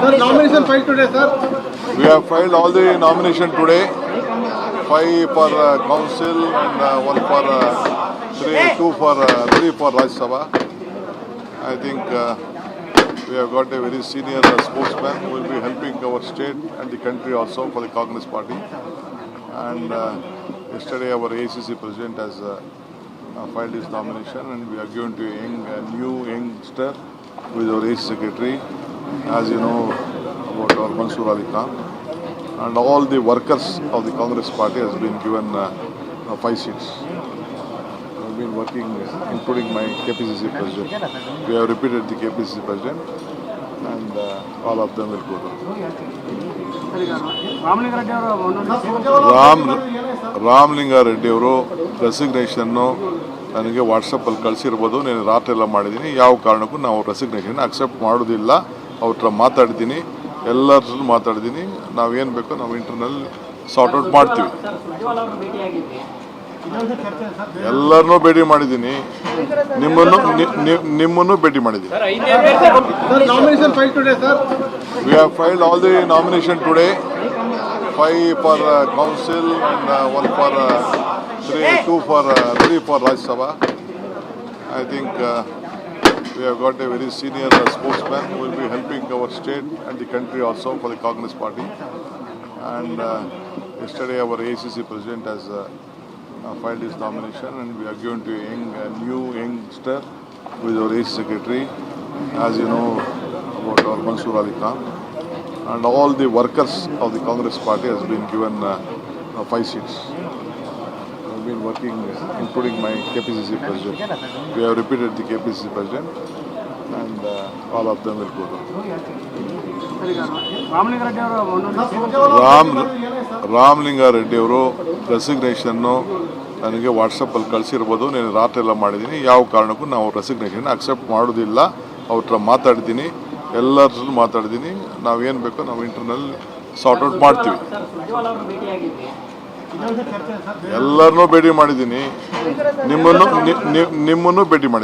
Sir, nomination filed today, sir. We have filed all the nomination today. 5 for council and 1 for 2 for 3 for Rajya Sabha. I think we have got a very senior spokesman who will be helping our state and the country also for the Congress party. And yesterday our ACC president has filed his nomination, and we are given to a new youngster who is our ACC secretary. As you know about our Mansoor Ali Khan. And all the workers of the Congress party has been given 5 seats. I've been working, including my KPCC president. We have repeated the KPCC president, and all of them will go down. Ramalinga Reddy ಅವರು ರೆಸಿಗ್ನೇಷನ್ನು ನನಗೆ ವಾಟ್ಸಪ್ಪಲ್ಲಿ ಕಳಿಸಿರ್ಬೋದು. ನಾನು ರಾತ್ರಿ ಎಲ್ಲ ಮಾಡಿದ್ದೀನಿ. ಯಾವ ಕಾರಣಕ್ಕೂ ನಾವು ರೆಸಿಗ್ನೇಷನ್ ಅಕ್ಸೆಪ್ಟ್ ಮಾಡೋದಿಲ್ಲ. ಅವ್ರ ಹತ್ರ ಮಾತಾಡಿದ್ದೀನಿ, ಎಲ್ಲರೂ ಮಾತಾಡಿದ್ದೀನಿ. ನಾವೇನು ಬೇಕೋ ನಾವು ಇಂಟರ್ನಲ್ ಸಾರ್ಟ್ ಔಟ್ ಮಾಡ್ತೀವಿ. ಎಲ್ಲರನ್ನೂ ಭೇಟಿ ಮಾಡಿದ್ದೀನಿ, ನಿಮ್ಮನ್ನು ಭೇಟಿ ಮಾಡಿದ್ದೀನಿ. Nomination filed today, sir. We have filed all the nomination today. 5 for council and 1 for 2 for 3 for Rajya Sabha. I think we have got a very senior spokesman who will be helping our state and the country also for the Congress party. And yesterday our ACC president has filed his nomination, and we are given to a new youngster who is our ACC secretary. As you know about our Mansoor Ali Khan. And all the workers of the Congress party has been given 5 seats. I've been working, including my KPCC president. We have repeated the KPCC president, and all of them will go down. Ramalinga Reddy ಅವರು ರೆಸಿಗ್ನೇಷನ್ನು ನನಗೆ ವಾಟ್ಸಪ್ಪಲ್ಲಿ ಕಳಿಸಿರ್ಬೋದು. ನಾನು ರಾತ್ರಿ ಎಲ್ಲ ಮಾಡಿದ್ದೀನಿ. ಯಾವ ಕಾರಣಕ್ಕೂ ನಾವು ರೆಸಿಗ್ನೇಷನ್ ಅಕ್ಸೆಪ್ಟ್ ಮಾಡೋದಿಲ್ಲ. ಅವ್ರ ಹತ್ರ ಮಾತಾಡಿದ್ದೀನಿ, ಎಲ್ಲರೂ ಮಾತಾಡಿದ್ದೀನಿ. ನಾವೇನು ಬೇಕೋ ನಾವು ಇಂಟರ್ನಲ್ ಸಾರ್ಟ್ ಔಟ್ ಮಾಡ್ತೀವಿ. ಎಲ್ಲರನ್ನೂ ಭೇಟಿ ಮಾಡಿದ್ದೀನಿ, ನಿಮ್ಮನ್ನು ಭೇಟಿ ಮಾಡಿದ್ದೀನಿ.